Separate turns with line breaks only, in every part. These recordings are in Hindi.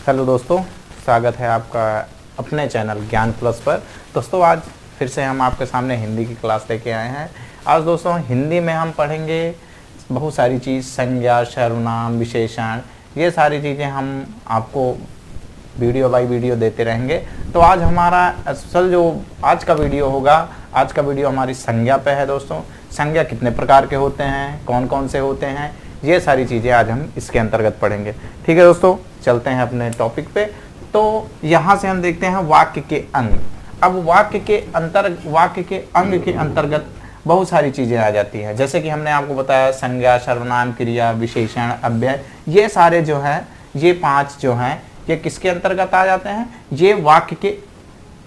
हेलो दोस्तों, स्वागत है आपका अपने चैनल ज्ञान प्लस पर। दोस्तों आज फिर से हम आपके सामने हिंदी की क्लास लेके आए हैं। आज दोस्तों हिंदी में हम पढ़ेंगे बहुत सारी चीज़, संज्ञा, सर्वनाम, विशेषण, ये सारी चीज़ें हम आपको वीडियो बाय वीडियो देते रहेंगे। तो आज हमारा असल जो आज का वीडियो होगा, आज का वीडियो हमारी संज्ञा पे है। दोस्तों संज्ञा कितने प्रकार के होते हैं, कौन कौन से होते हैं, ये सारी चीज़ें आज हम इसके अंतर्गत पढ़ेंगे। ठीक है दोस्तों, चलते हैं अपने टॉपिक पे। तो यहाँ से हम देखते हैं वाक्य के अंग। अब वाक्य के अंग के अंतर्गत बहुत सारी चीज़ें आ जाती हैं। जैसे कि हमने आपको बताया संज्ञा, सर्वनाम, क्रिया, विशेषण, अव्यय, ये सारे जो हैं, ये 5 जो हैं, ये किसके अंतर्गत आ जाते हैं? ये वाक्य के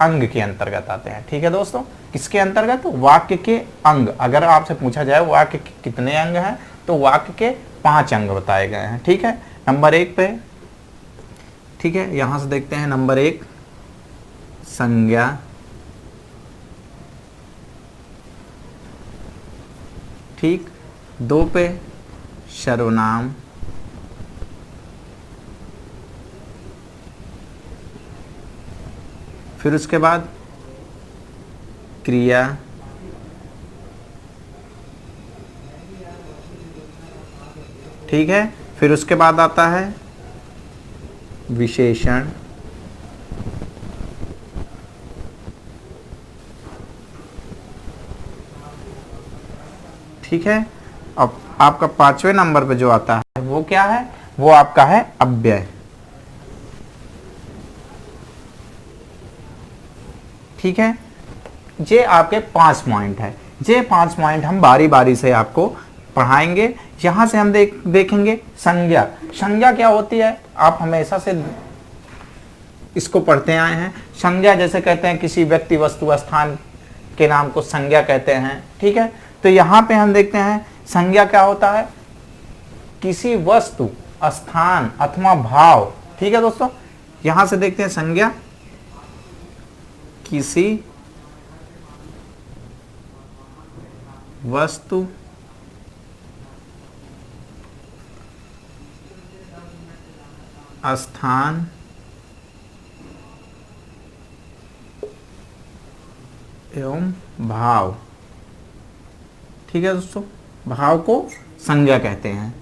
अंग के अंतर्गत आते हैं। ठीक है दोस्तों, किसके अंतर्गत? वाक्य के अंग। अगर आपसे पूछा जाए वाक्य के कितने अंग हैं, तो वाक्य के 5 अंग बताए गए हैं। ठीक है, नंबर 1 पे, ठीक है, यहां से देखते हैं नंबर 1 संज्ञा, ठीक, 2 पे सर्वनाम, फिर उसके बाद क्रिया, ठीक है, फिर उसके बाद आता है विशेषण, ठीक है। अब आपका 5वें नंबर पे जो आता है वो क्या है? वो आपका है अव्यय। ठीक है, ये आपके 5 पॉइंट है। ये 5 पॉइंट हम बारी बारी से आपको पढ़ाएंगे। यहां से हम देखेंगे संज्ञा। संज्ञा क्या होती है? आप हमेशा से इसको पढ़ते आए हैं। संज्ञा जैसे कहते हैं किसी व्यक्ति, वस्तु, स्थान के नाम को संज्ञा कहते हैं। ठीक है, तो यहां पे हम देखते हैं संज्ञा क्या होता है? किसी वस्तु, स्थान अथवा भाव। ठीक है दोस्तों, यहां से देखते हैं संज्ञा किसी वस्तु, स्थान एवं भाव। ठीक है दोस्तों, भाव को संज्ञा कहते हैं।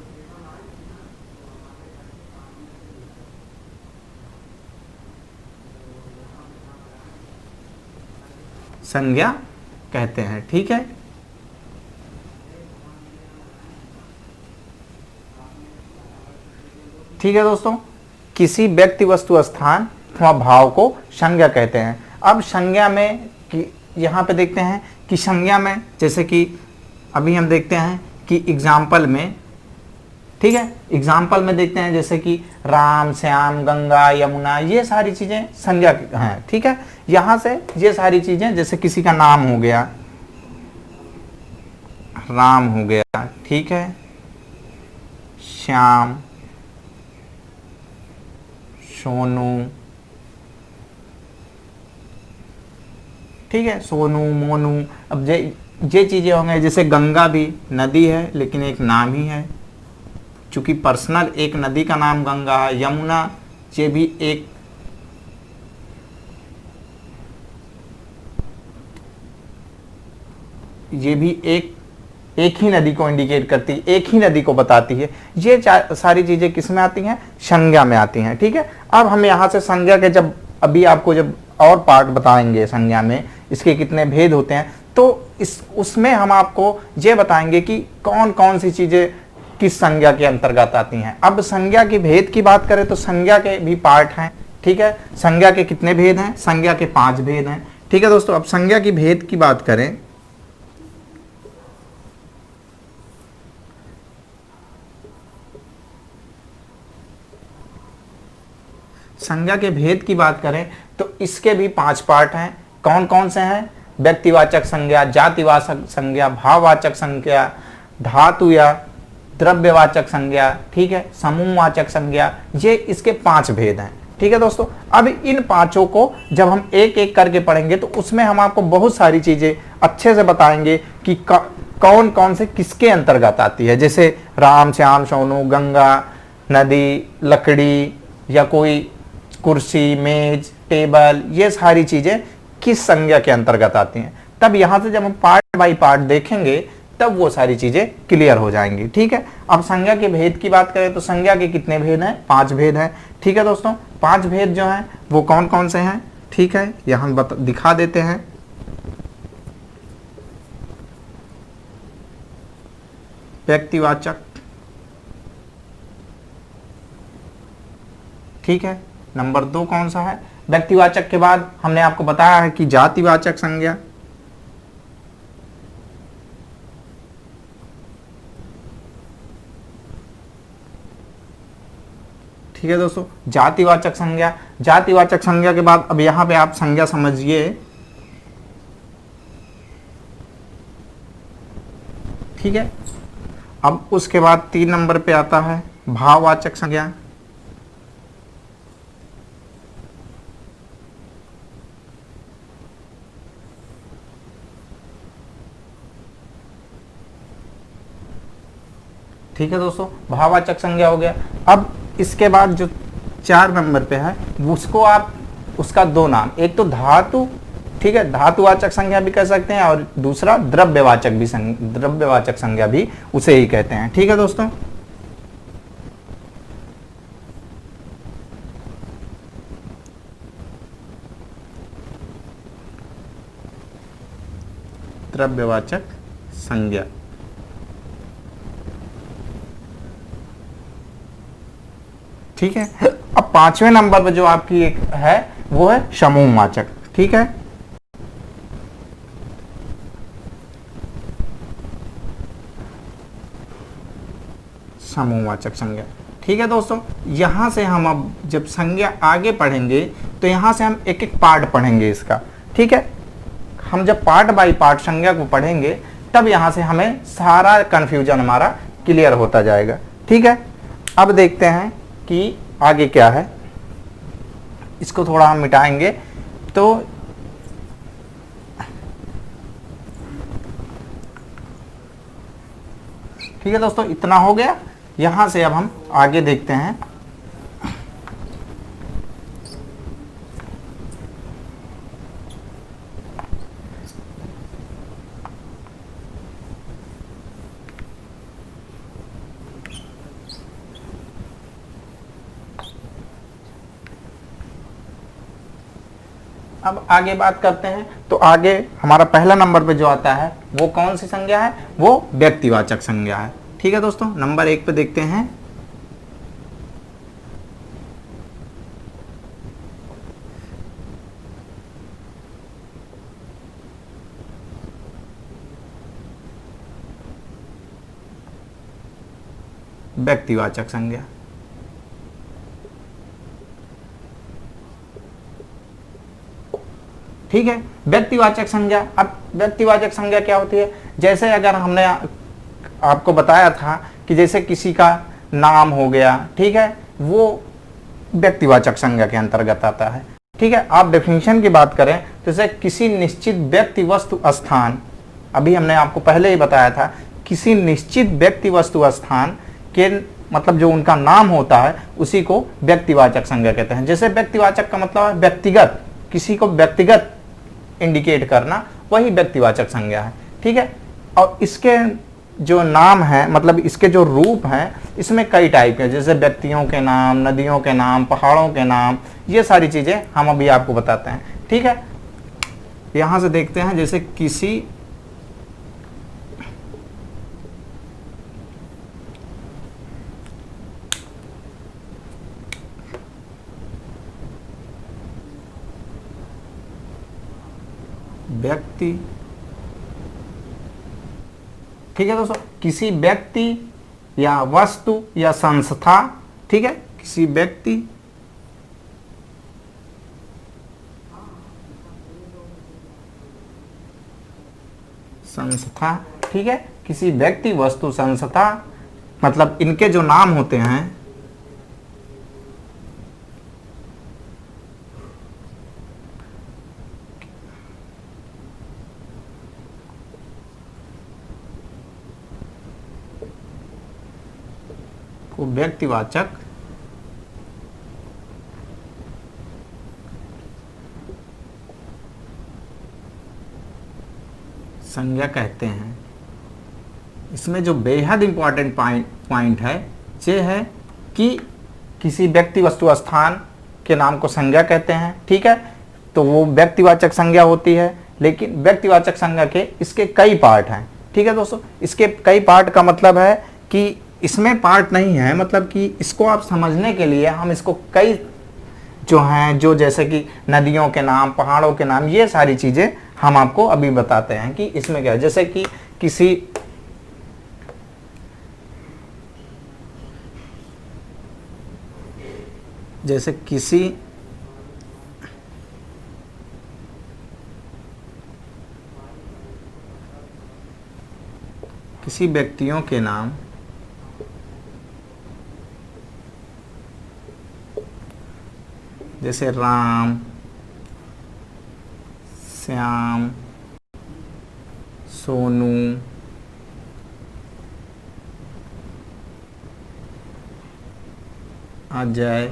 संज्ञा कहते हैं। ठीक है, ठीक है दोस्तों, किसी व्यक्ति, वस्तु, स्थान अथवा भाव को संज्ञा कहते हैं। अब संज्ञा में यहाँ पे देखते हैं कि संज्ञा में जैसे कि अभी हम देखते हैं कि एग्जाम्पल में, ठीक है, एग्जाम्पल में देखते हैं जैसे कि राम, श्याम, गंगा, यमुना, ये सारी चीजें संज्ञा हैं। ठीक है, यहां से ये सारी चीजें, जैसे किसी का नाम हो गया, राम हो गया, ठीक है, श्याम, सोनू, ठीक है, सोनू, मोनू। अब ये चीजें होंगे। जैसे गंगा भी नदी है लेकिन एक नाम ही है, चूंकि पर्सनल एक नदी का नाम गंगा है। यमुना, ये भी एक ही नदी को इंडिकेट करती है, एक ही नदी को बताती है। ये सारी चीजें किस में आती हैं? संज्ञा में आती हैं। ठीक है, अब हम यहाँ से संज्ञा के अभी आपको जब और पार्ट बताएंगे संज्ञा में इसके कितने भेद होते हैं, तो उसमें हम आपको ये बताएंगे कि कौन कौन सी चीजें किस संज्ञा के अंतर्गत आती हैं। अब संज्ञा की भेद की बात करें तो संज्ञा के भी पार्ट हैं। ठीक है, संज्ञा के कितने भेद हैं? संज्ञा के 5 भेद हैं। ठीक है दोस्तों, अब संज्ञा की भेद की बात करें, संज्ञा के भेद की बात करें तो इसके भी 5 पार्ट हैं। कौन कौन से हैं? व्यक्तिवाचक संज्ञा, जातिवाचक संज्ञा, भाववाचक संज्ञा, धातु या द्रव्यवाचक संज्ञा, ठीक है, समूहवाचक संज्ञा, ये इसके 5 भेद हैं। ठीक है दोस्तों, अब इन 5 को जब हम एक एक करके पढ़ेंगे तो उसमें हम आपको बहुत सारी चीजें अच्छे से बताएंगे कि कौन कौन से किसके अंतर्गत आती है। जैसे राम, श्याम, सोनू, गंगा, नदी, लकड़ी या कोई कुर्सी, मेज, टेबल, ये सारी चीजें किस संज्ञा के अंतर्गत आती हैं। तब यहां से जब हम पार्ट बाय पार्ट देखेंगे तब वो सारी चीजें क्लियर हो जाएंगी। ठीक है, अब संज्ञा के भेद की बात करें तो संज्ञा के कितने भेद हैं? 5 भेद हैं। ठीक है दोस्तों, 5 भेद जो हैं वो कौन कौन से हैं? ठीक है, यहां दिखा देते हैं। व्यक्तिवाचक, ठीक है। नंबर 2 कौन सा है? व्यक्तिवाचक के बाद हमने आपको बताया है कि जातिवाचक संज्ञा, ठीक है दोस्तों, जातिवाचक संज्ञा। जातिवाचक संज्ञा के बाद अब यहां पे आप संज्ञा समझिए, ठीक है। अब उसके बाद 3 नंबर पे आता है भाववाचक संज्ञा, ठीक है दोस्तों, भाववाचक संज्ञा हो गया। अब इसके बाद जो 4 नंबर पे है उसको आप उसका 2 नाम, एक तो धातु, ठीक है, धातुवाचक संज्ञा भी कह सकते हैं, और दूसरा द्रव्यवाचक संज्ञा भी उसे ही कहते हैं। ठीक है दोस्तों, द्रव्यवाचक संज्ञा, ठीक है। अब 5वें नंबर पर जो आपकी एक है वो है समूहवाचक, ठीक है। समूहवाचक संज्ञा, ठीक है दोस्तों। यहां से हम अब जब संज्ञा आगे पढ़ेंगे तो यहां से हम एक एक पार्ट पढ़ेंगे इसका, ठीक है। हम जब पार्ट बाय पार्ट संज्ञा को पढ़ेंगे तब यहां से हमें सारा कंफ्यूजन हमारा क्लियर होता जाएगा, ठीक है। अब देखते हैं कि आगे क्या है, इसको थोड़ा हम मिटाएंगे तो ठीक है दोस्तों, इतना हो गया। यहां से अब हम आगे देखते हैं। अब आगे बात करते हैं तो आगे हमारा पहला नंबर पे जो आता है वो कौन सी संज्ञा है? वो व्यक्तिवाचक संज्ञा है, ठीक है दोस्तों। नंबर 1 पे देखते हैं व्यक्तिवाचक संज्ञा, ठीक है। व्यक्तिवाचक संज्ञा, अब व्यक्तिवाचक संज्ञा क्या होती है? जैसे अगर हमने आपको बताया था कि जैसे किसी का नाम हो गया, ठीक है, वो व्यक्तिवाचक संज्ञा के अंतर्गत आता है, ठीक है। आप डेफिनेशन की बात करें तो जैसे किसी निश्चित व्यक्ति वस्तु स्थान, अभी हमने आपको पहले ही बताया था, किसी निश्चित व्यक्ति वस्तु स्थान के मतलब जो उनका नाम होता है उसी को व्यक्तिवाचक संज्ञा कहते हैं। जैसे व्यक्तिवाचक का मतलब है व्यक्तिगत, किसी को व्यक्तिगत इंडिकेट करना, वही व्यक्तिवाचक संज्ञा है, ठीक है। और इसके जो नाम है मतलब इसके जो रूप हैं इसमें कई टाइप के, जैसे व्यक्तियों के नाम, नदियों के नाम, पहाड़ों के नाम, ये सारी चीजें हम अभी आपको बताते हैं, ठीक है। यहां से देखते हैं, जैसे किसी व्यक्ति, ठीक है दोस्तों, किसी व्यक्ति या वस्तु या संस्था, ठीक है, किसी व्यक्ति संस्था, ठीक है, किसी व्यक्ति वस्तु संस्था, मतलब इनके जो नाम होते हैं को व्यक्तिवाचक संज्ञा कहते हैं। इसमें जो बेहद इंपॉर्टेंट पॉइंट है ये है कि किसी व्यक्ति वस्तु स्थान के नाम को संज्ञा कहते हैं, ठीक है। तो वो व्यक्तिवाचक संज्ञा होती है, लेकिन व्यक्तिवाचक संज्ञा के इसके कई पार्ट हैं, ठीक है दोस्तों। इसके कई पार्ट का मतलब है कि इसमें पार्ट नहीं है, मतलब कि इसको आप समझने के लिए हम इसको कई जो हैं, जो जैसे कि नदियों के नाम, पहाड़ों के नाम, ये सारी चीज़ें हम आपको अभी बताते हैं कि इसमें क्या है। जैसे कि किसी व्यक्तियों के नाम, जैसे राम, श्याम, सोनू, अजय,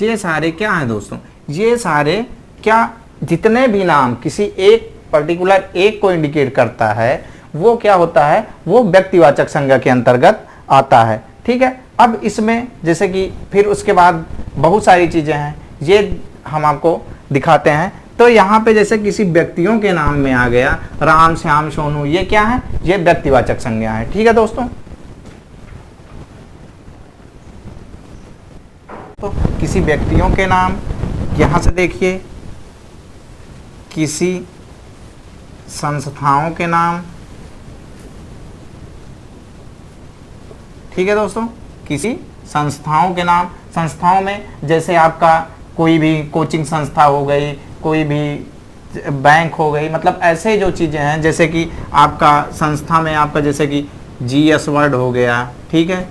ये सारे क्या हैं दोस्तों, ये सारे क्या, जितने भी नाम किसी एक पर्टिकुलर एक को इंडिकेट करता है वो क्या होता है, वो व्यक्तिवाचक संज्ञा के अंतर्गत आता है, ठीक है। अब इसमें जैसे कि फिर उसके बाद बहुत सारी चीजें हैं, ये हम आपको दिखाते हैं। तो यहाँ पे जैसे किसी व्यक्तियों के नाम में आ गया राम, श्याम, सोनू, ये क्या है, ये व्यक्तिवाचक संज्ञा है, ठीक है दोस्तों। तो किसी व्यक्तियों के नाम, यहां से देखिए किसी संस्थाओं के नाम, ठीक है दोस्तों, किसी संस्थाओं के नाम। संस्थाओं में जैसे आपका कोई भी कोचिंग संस्था हो गई, कोई भी बैंक हो गई, मतलब ऐसे जो चीज़ें हैं, जैसे कि आपका संस्था में आपका जैसे कि GS वर्ड हो गया, ठीक है,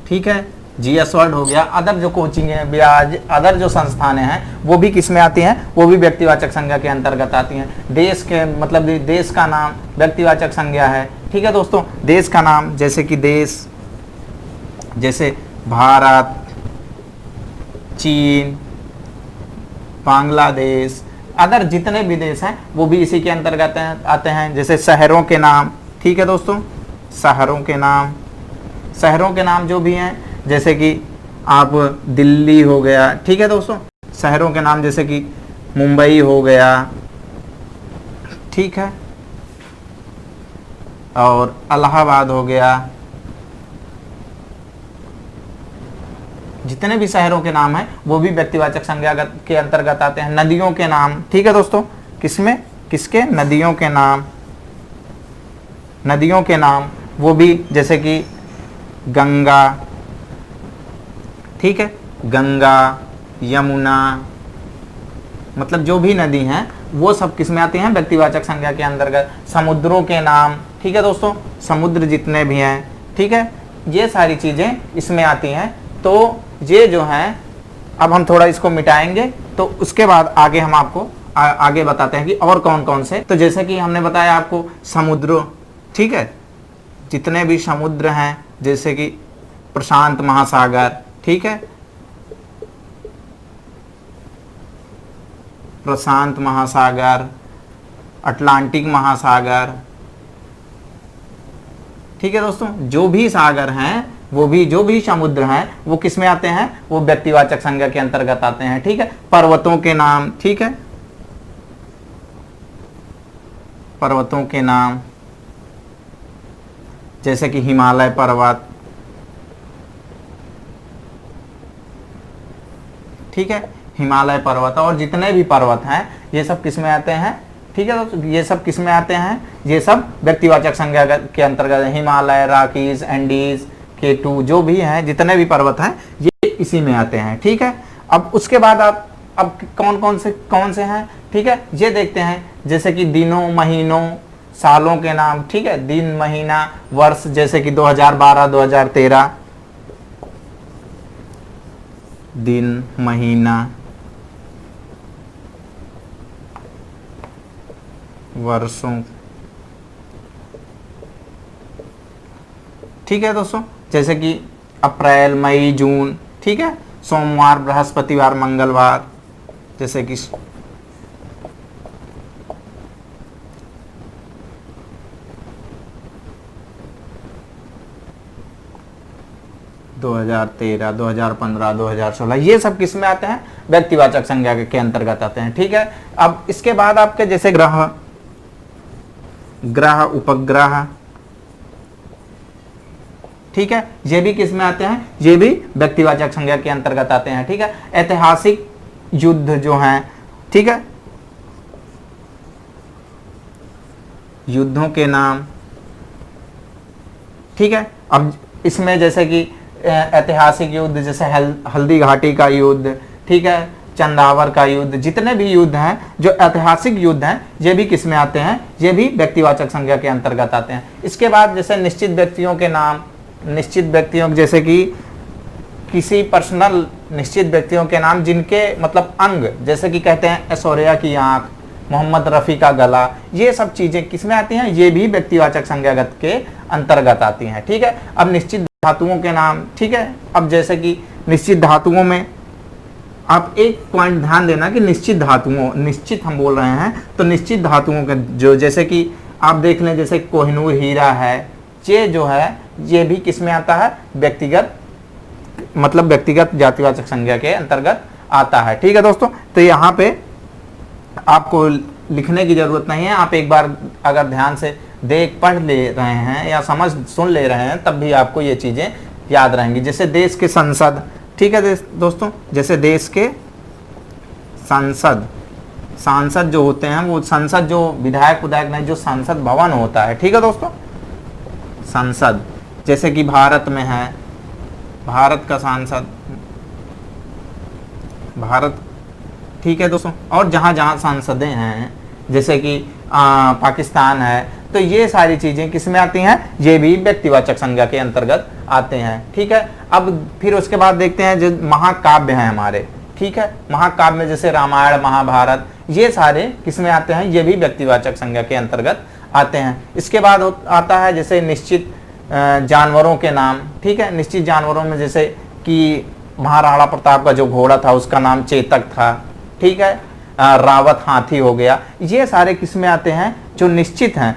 ठीक है, GS वर्ड हो गया। अदर जो कोचिंग है, ब्याज, अदर जो संस्थानें हैं वो भी किस में आती हैं, वो भी व्यक्तिवाचक संज्ञा के अंतर्गत आती हैं। देश के मतलब देश का नाम व्यक्तिवाचक संज्ञा है, ठीक है दोस्तों। देश का नाम जैसे कि देश, जैसे भारत, चीन, बांग्लादेश, अदर जितने भी देश हैं वो भी इसी के अंतर्गत आते हैं। जैसे शहरों के नाम, ठीक है दोस्तों, शहरों के नाम, शहरों के नाम जो भी हैं, जैसे कि आप दिल्ली हो गया, ठीक है दोस्तों। शहरों के नाम जैसे कि मुंबई हो गया, ठीक है, और इलाहाबाद हो गया, जितने भी शहरों के नाम हैं वो भी व्यक्तिवाचक संज्ञा के अंतर्गत आते हैं। नदियों के नाम, ठीक है दोस्तों, किसमें, किसके, नदियों के नाम, नदियों के नाम वो भी जैसे कि गंगा, ठीक है, गंगा, यमुना, मतलब जो भी नदी हैं वो सब किस में आती हैं, व्यक्तिवाचक संज्ञा के अंतर्गत। समुद्रों के नाम, ठीक है दोस्तों, समुद्र जितने भी हैं, ठीक है, ये सारी चीजें इसमें आती हैं। तो ये जो हैं, अब हम थोड़ा इसको मिटाएंगे तो उसके बाद आगे हम आपको आगे बताते हैं कि और कौन कौन से। तो जैसे कि हमने बताया आपको समुद्र, ठीक है, जितने भी समुद्र हैं, जैसे कि प्रशांत महासागर, ठीक है, प्रशांत महासागर, अटलांटिक महासागर, ठीक है दोस्तों, जो भी सागर हैं वो भी, जो भी समुद्र हैं वो किस में आते हैं, वो व्यक्तिवाचक संज्ञा के अंतर्गत आते हैं, ठीक है। पर्वतों के नाम, ठीक है, पर्वतों के नाम जैसे कि हिमालय पर्वत, ठीक है, हिमालय पर्वत, और जितने भी पर्वत हैं ये सब किस में आते हैं, ठीक है दोस्तों, ये सब किस में आते हैं, ये सब व्यक्तिवाचक संज्ञा के अंतर्गत। हिमालय, राकीज, एंडीज, K2, जो भी हैं, जितने भी पर्वत हैं ये इसी में आते हैं, ठीक है। अब उसके बाद आप अब कौन से हैं, ठीक है, ये देखते हैं। जैसे कि दिनों, महीनों, सालों के नाम, ठीक है, दिन, महीना, वर्ष, जैसे कि 2012, 2013, दिन, महीना, वर्षों, ठीक है दोस्तों, जैसे कि अप्रैल, मई, जून, ठीक है, सोमवार, बृहस्पतिवार, मंगलवार, जैसे कि 2013, 2015, 2016 ये सब किस में आते हैं? व्यक्तिवाचक संज्ञा के अंतर्गत आते हैं। ठीक है, अब इसके बाद आपके जैसे ग्रह, ग्रह, उपग्रह, ठीक है, ये भी किस में आते हैं? ये भी व्यक्तिवाचक संज्ञा के अंतर्गत आते हैं। ठीक है, ऐतिहासिक युद्ध जो हैं, ठीक है, युद्धों के नाम, ठीक है। अब इसमें जैसे कि ऐतिहासिक युद्ध जैसे हल्दी घाटी का युद्ध, ठीक है, चंदावर का युद्ध, जितने भी युद्ध हैं जो ऐतिहासिक युद्ध हैं ये भी किस में आते हैं? ये भी व्यक्तिवाचक संज्ञा के अंतर्गत आते हैं। इसके बाद जैसे निश्चित व्यक्तियों के नाम, निश्चित व्यक्तियों जैसे कि किसी पर्सनल निश्चित व्यक्तियों के नाम जिनके मतलब अंग, जैसे कि कहते हैं ऐश्वर्या की आंख, मोहम्मद रफ़ी का गला, ये सब चीजें किस में आती हैं? ये भी व्यक्तिवाचक संज्ञागत के अंतर्गत आती हैं। ठीक है, अब निश्चित धातुओं के नाम, ठीक है, अब जैसे कि निश्चित धातुओं में आप एक पॉइंट ध्यान देना कि निश्चित धातुओं, निश्चित हम बोल रहे हैं तो निश्चित धातुओं के जो जैसे कि आप देख लें जैसे कोहिनूर हीरा है, ये जो है ये भी किस में आता है? व्यक्तिगत मतलब व्यक्तिगत जातिवाचक संज्ञा के अंतर्गत आता है। ठीक है दोस्तों, तो यहाँ पे आपको लिखने की जरूरत नहीं है, आप एक बार अगर ध्यान से देख पढ़ ले रहे हैं या समझ सुन ले रहे हैं तब भी आपको ये चीजें याद रहेंगी। जैसे देश के संसद, ठीक है दोस्तों, जैसे देश के संसद, सांसद जो होते हैं वो संसद जो विधायक उधायक नहीं, जो संसद भवन होता है, ठीक है दोस्तों, संसद, जैसे कि भारत में है भारत का सांसद, भारत, ठीक है दोस्तों, और जहाँ जहाँ सांसदें हैं जैसे कि पाकिस्तान है, तो ये सारी चीजें किस में आती हैं? ये भी व्यक्तिवाचक संज्ञा के अंतर्गत आते हैं। ठीक है, अब फिर उसके बाद देखते हैं जो महाकाव्य हैं हमारे, ठीक है, महाकाव्य में जैसे रामायण, महाभारत, ये सारे किस में आते हैं? ये भी व्यक्तिवाचक संज्ञा के अंतर्गत आते हैं। इसके बाद आता है जैसे निश्चित जानवरों के नाम, ठीक है, निश्चित जानवरों में जैसे कि महाराणा प्रताप का जो घोड़ा था उसका नाम चेतक था, ठीक है, रावत हाथी हो गया, ये सारे किस में आते हैं? जो निश्चित हैं।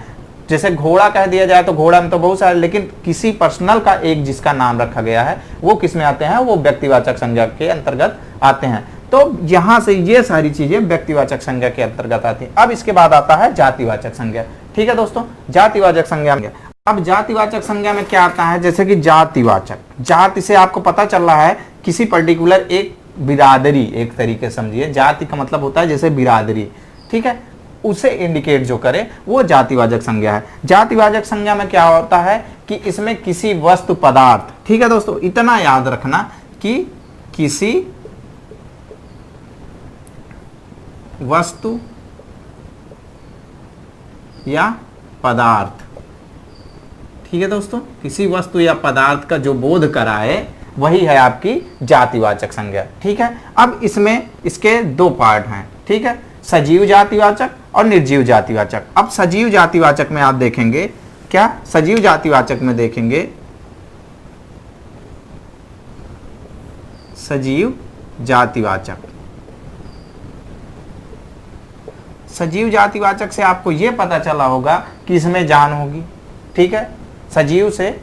जैसे घोड़ा कह दिया जाए तो घोड़ा में तो बहुत सारे, लेकिन किसी पर्सनल का एक जिसका नाम रखा गया है वो किस में आते हैं? वो व्यक्तिवाचक संज्ञा के अंतर्गत आते हैं। तो यहां से ये सारी चीजें व्यक्तिवाचक संज्ञा के अंतर्गत आती हैं। अब इसके बाद आता है जातिवाचक संज्ञा। ठीक है दोस्तों, जातिवाचक संज्ञा में अब जातिवाचक संज्ञा में क्या आता है? जैसे कि जातिवाचक, जाति से आपको पता चल रहा है किसी पर्टिकुलर एक बिरादरी, एक तरीके समझिए, जाति का मतलब होता है जैसे बिरादरी, ठीक है, उसे इंडिकेट जो करे वो जातिवाचक संज्ञा है। जातिवाचक संज्ञा में क्या होता है कि इसमें किसी वस्तु पदार्थ, ठीक है दोस्तों, इतना याद रखना कि किसी वस्तु या पदार्थ, ठीक है दोस्तों, किसी वस्तु या पदार्थ का जो बोध कराए वही है आपकी जातिवाचक संज्ञा। ठीक है, अब इसमें इसके दो पार्ट हैं, ठीक है, सजीव जातिवाचक और निर्जीव जातिवाचक। अब सजीव जातिवाचक में आप देखेंगे क्या? सजीव जातिवाचक में देखेंगे सजीव जातिवाचक, सजीव जातिवाचक से आपको यह पता चला होगा कि इसमें जान होगी। ठीक है, सजीव से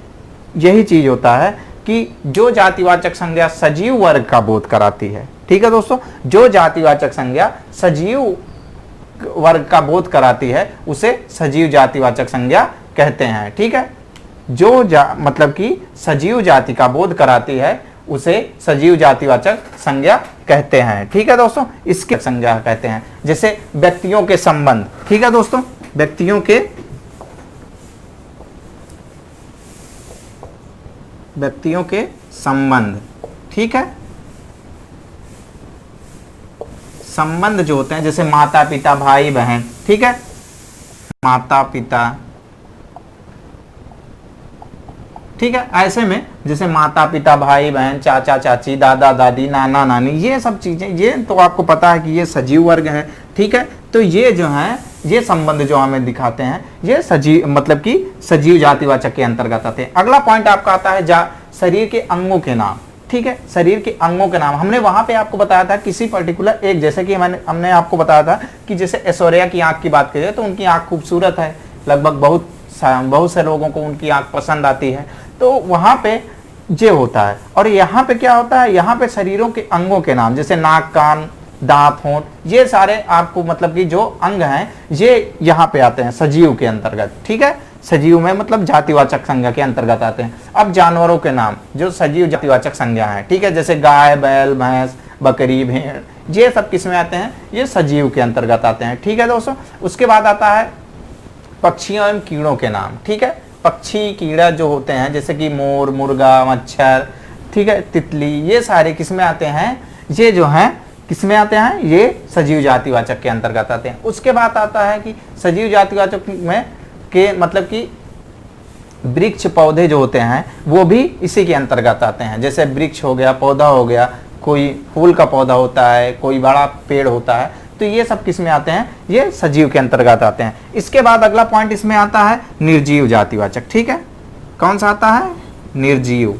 यही चीज होता है कि जो जातिवाचक संज्ञा सजीव वर्ग का बोध कराती है, ठीक है दोस्तों, जो जातिवाचक संज्ञा सजीव वर्ग का बोध कराती है उसे सजीव जातिवाचक संज्ञा कहते हैं। ठीक है, जो मतलब कि सजीव जाति का बोध कराती है उसे सजीव जातिवाचक संज्ञा कहते हैं। ठीक है दोस्तों, इसके संज्ञा कहते हैं। जैसे व्यक्तियों के संबंध, ठीक है दोस्तों, व्यक्तियों के संबंध, ठीक है, संबंध जो होते हैं जैसे माता पिता भाई बहन, ठीक है, माता पिता, ठीक है, ऐसे में जैसे माता पिता भाई बहन, चाचा चाची, दादा दादी, नाना नानी, ये सब चीजें, ये तो आपको पता है कि ये सजीव वर्ग है। ठीक है, तो ये जो है ये संबंध जो हमें दिखाते हैं ये सजीव मतलब कि सजीव जातिवाचक के अंतर्गत आते हैं। अगला पॉइंट आपका आता है शरीर के अंगों के नाम। ठीक है, शरीर के अंगों के नाम हमने वहां पे आपको बताया था किसी पर्टिकुलर एक, जैसे कि हमने आपको बताया था कि जैसे ऐश्वर्या की आंख की बात करें तो उनकी आंख खूबसूरत है, लगभग बहुत से लोगों को उनकी आंख पसंद आती है। तो वहां पे ये होता है। और यहाँ पे क्या होता है, यहाँ पे शरीरों के अंगों के नाम, जैसे नाक, कान, दांत, होंठ, ये सारे आपको मतलब कि जो अंग हैं ये यहाँ पे आते हैं सजीव के अंतर्गत। ठीक है, सजीव में मतलब जातिवाचक संज्ञा के अंतर्गत आते हैं। अब जानवरों के नाम जो सजीव जातिवाचक संज्ञा है, ठीक है, जैसे गाय, बैल, भैंस, बकरी, भेड़, ये सब किस में आते हैं, ये सजीव के अंतर्गत आते हैं। ठीक है दोस्तों, उसके बाद आता है पक्षियों एवं कीड़ों के नाम। ठीक है, पक्षी कीड़ा जो होते हैं जैसे कि मोर, मुर्गा, मच्छर, ठीक है, तितली, ये सारे किस में आते हैं, ये जो हैं किस में आते हैं, ये सजीव जातिवाचक के अंतर्गत आते हैं। उसके बाद आता है कि सजीव जातिवाचक में के मतलब कि वृक्ष, पौधे जो होते हैं वो भी इसी के अंतर्गत आते हैं। जैसे वृक्ष हो गया, पौधा हो गया, कोई फूल का पौधा होता है, कोई बड़ा पेड़ होता है, तो ये सब किस में आते हैं, ये सजीव के अंतर्गत आते हैं। इसके बाद अगला पॉइंट इसमें आता है निर्जीव जातिवाचक। ठीक है, कौन सा आता है, निर्जीव।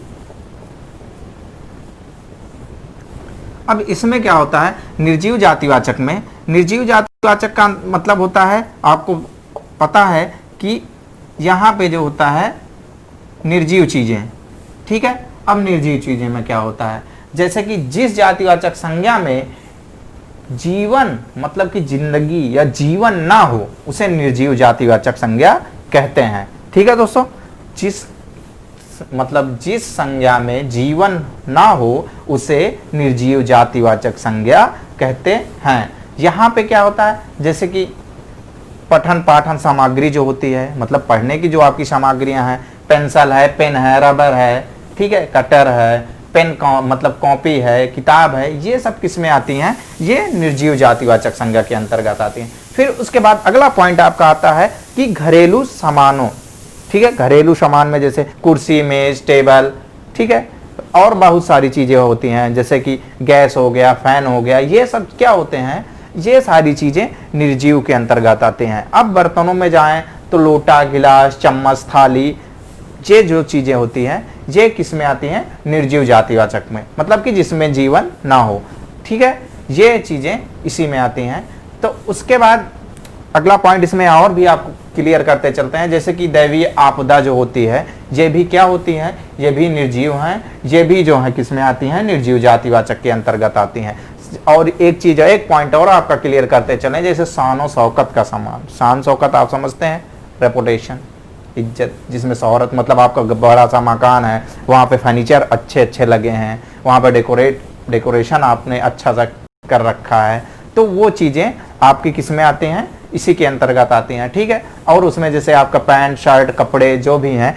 अब इसमें क्या होता है, निर्जीव जातिवाचक में, निर्जीव जातिवाचक का मतलब होता है, आपको पता है कि यहाँ पे जो होता है निर्जीव चीजें। ठीक है, अब निर्जीव चीजें में क्या होता है, जैसे कि जिस जातिवाचक संज्ञा में जीवन मतलब कि जिंदगी या जीवन ना हो उसे निर्जीव जातिवाचक संज्ञा कहते हैं। ठीक है दोस्तों, जिस संज्ञा में जीवन ना हो उसे निर्जीव जातिवाचक संज्ञा कहते हैं। यहाँ पे क्या होता है, जैसे कि पठन पाठन सामग्री जो होती है, मतलब पढ़ने की जो आपकी सामग्रियां हैं, पेंसिल है, पेन है, रबर है, ठीक है, कटर है, पेन मतलब कॉपी है, किताब है, ये सब किस में आती हैं, ये निर्जीव जातिवाचक संज्ञा के अंतर्गत आती हैं। फिर उसके बाद अगला पॉइंट आपका आता है कि घरेलू सामानों। ठीक है, घरेलू सामान में जैसे कुर्सी, मेज, टेबल, ठीक है, और बहुत सारी चीजें होती हैं, जैसे कि गैस हो गया, फैन हो गया, ये सब क्या होते हैं, ये सारी चीजें निर्जीव के अंतर्गत आते हैं। अब बर्तनों में जाएं तो लोटा, गिलास, चम्मच, थाली, ये जो चीजें होती हैं ये किस में आती हैं, निर्जीव जातिवाचक में, मतलब कि जिसमें जीवन ना हो। ठीक है, ये चीजें इसी में आती हैं। तो उसके बाद अगला पॉइंट इसमें और भी आपको क्लियर करते चलते हैं, जैसे कि दैवीय आपदा जो होती है ये भी क्या होती हैं, ये भी निर्जीव हैं, ये भी जो है किस में आती हैं, निर्जीव जातिवाचक के अंतर्गत आती हैं। और एक चीज, एक पॉइंट और आपका क्लियर करते चलें, जैसे शान और शौकत का सामान। शान शौकत आप समझते हैं, रेपुटेशन, इज्जत, जिसमें शोहरत मतलब आपका बड़ा सा मकान है, वहाँ पे फर्नीचर अच्छे अच्छे लगे हैं, वहाँ पे डेकोरेशन आपने अच्छा सा कर रखा है, तो वो चीज़ें आपकी किस में आती हैं, इसी के अंतर्गत आती हैं। ठीक है, और उसमें जैसे आपका पैंट, शर्ट, कपड़े जो भी हैं,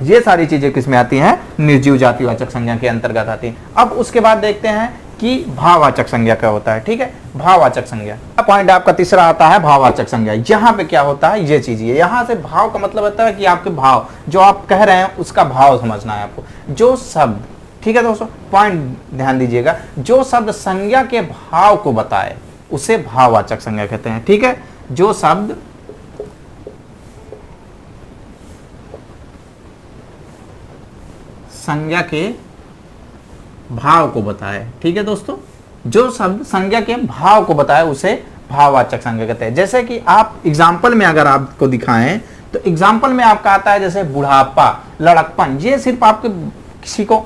ये सारी चीज़ें किस में आती हैं, निर्जीव जातिवाचक संज्ञा के अंतर्गत आती हैं। अब उसके बाद देखते हैं कि भाववाचक संज्ञा क्या होता है। ठीक है, भाववाचक संज्ञा पॉइंट आपका तीसरा आता है, भाववाचक संज्ञा। यहाँ पे क्या होता है, ये चीज, यहाँ से भाव का मतलब होता है कि आपके भाव जो आप कह रहे हैं उसका भाव समझना है आपको। जो शब्द, ठीक है दोस्तों, पॉइंट ध्यान दीजिएगा, जो शब्द संज्ञा के भाव को बताए उसे भाववाचक संज्ञा कहते हैं। ठीक है, जो शब्द संज्ञा के भाव को बताए, ठीक है दोस्तों, जो शब्द संज्ञा के भाव को बताए उसे भाववाचक संज्ञा कहते हैं। जैसे कि आप एग्जाम्पल में अगर आपको दिखाएं तो एग्जाम्पल में आपका आता है जैसे बुढ़ापा, लड़कपन, ये सिर्फ आपके किसी को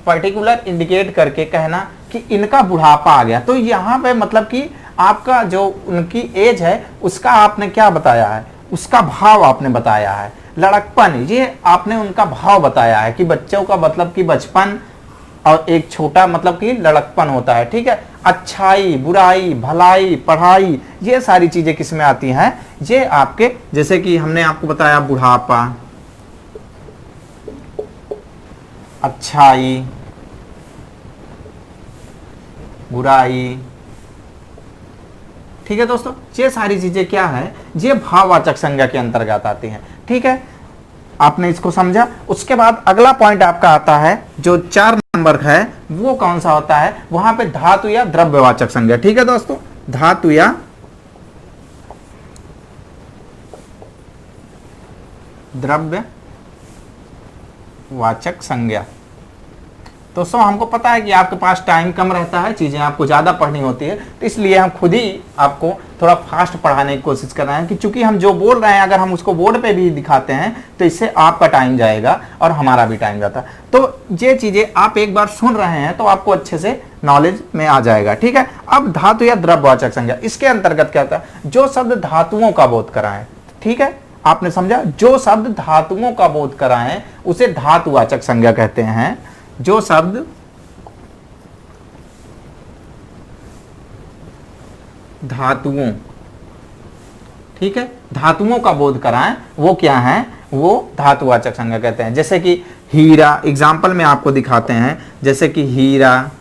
पर्टिकुलर इंडिकेट करके कहना कि इनका बुढ़ापा आ गया, तो यहाँ पे मतलब कि आपका जो उनकी एज है उसका आपने क्या बताया है, उसका भाव आपने बताया है। लड़कपन, ये आपने उनका भाव बताया है कि बच्चों का मतलब कि बचपन, और एक छोटा मतलब कि लड़कपन होता है। ठीक है, अच्छाई, बुराई, भलाई, पढ़ाई, ये सारी चीजें किस में आती हैं, ये आपके, जैसे कि हमने आपको बताया बुढ़ापा, अच्छाई, बुराई। ठीक है दोस्तों, ये सारी चीजें क्या है, ये भाववाचक संज्ञा के अंतर्गत आती हैं। ठीक है, आपने इसको समझा। उसके बाद अगला पॉइंट आपका आता है जो 4 नंबर है, वो कौन सा होता है, वहां पे धातु या द्रव्यवाचक संज्ञा। ठीक है दोस्तों, धातु या द्रव्यवाचक संज्ञा। दोस्तों हमको पता है कि आपके पास टाइम कम रहता है, चीज़ें आपको ज़्यादा पढ़नी होती है, तो इसलिए हम खुद ही आपको थोड़ा फास्ट पढ़ाने की कोशिश कर रहे हैं कि चूंकि हम जो बोल रहे हैं अगर हम उसको बोर्ड पे भी दिखाते हैं तो इससे आपका टाइम जाएगा और हमारा भी टाइम जाता है। तो ये चीज़ें आप एक बार सुन रहे हैं तो आपको अच्छे से नॉलेज में आ जाएगा। ठीक है, अब धातु या द्रव्यवाचक संज्ञा, इसके अंतर्गत क्या होता है, जो शब्द धातुओं का बोध कराएं। ठीक है, आपने समझा, जो शब्द धातुओं का बोध कराएं उसे धातुवाचक संज्ञा कहते हैं। जो शब्द धातुओं, ठीक है, धातुओं का बोध कराएं वो क्या है, वो धातुवाचक संज्ञा कहते हैं। जैसे कि हीरा, एग्जाम्पल में आपको दिखाते हैं, जैसे कि हीरा,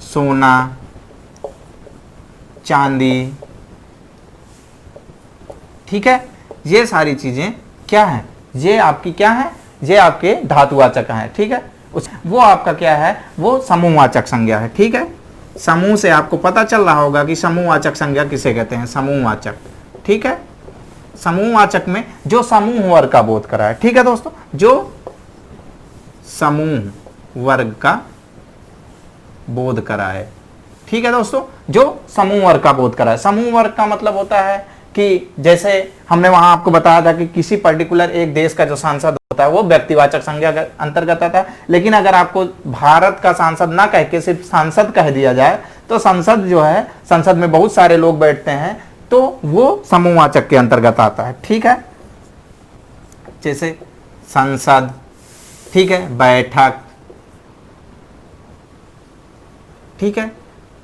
सोना, चांदी, ठीक है, ये सारी चीजें क्या है, ये आपकी क्या है, ये आपके धातुवाचक हैं। ठीक है, वो आपका क्या है, वो समूहवाचक संज्ञा है। ठीक है, समूह से आपको पता चल रहा होगा कि समूहवाचक संज्ञा किसे कहते हैं, समूहवाचक। ठीक है, समूहवाचक में जो समूह वर्ग का बोध करा है। ठीक है दोस्तों, जो समूह वर्ग का बोध करा है। ठीक है दोस्तों, जो समूह वर्ग का बोध करा है। समूह वर्ग का मतलब होता है कि जैसे हमने वहां आपको बताया था कि किसी पर्टिकुलर एक देश का जो सांसद होता है वो व्यक्तिवाचक संज्ञा के अंतर्गत आता है, लेकिन अगर आपको भारत का सांसद ना कह के सिर्फ सांसद कह दिया जाए तो संसद जो है, संसद में बहुत सारे लोग बैठते हैं तो वो समूहवाचक के अंतर्गत आता है। ठीक है, जैसे संसद, ठीक है, बैठक, ठीक है,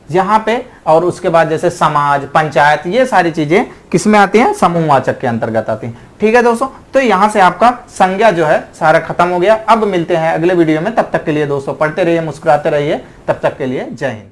यहां पे, और उसके बाद जैसे समाज, पंचायत, ये सारी चीजें किसमें आती हैं, समूहवाचक के अंतर्गत आती हैं। ठीक है दोस्तों, तो यहां से आपका संज्ञा जो है सारा खत्म हो गया। अब मिलते हैं अगले वीडियो में, तब तक के लिए दोस्तों पढ़ते रहिए, मुस्कुराते रहिए, तब तक के लिए जय हिंद।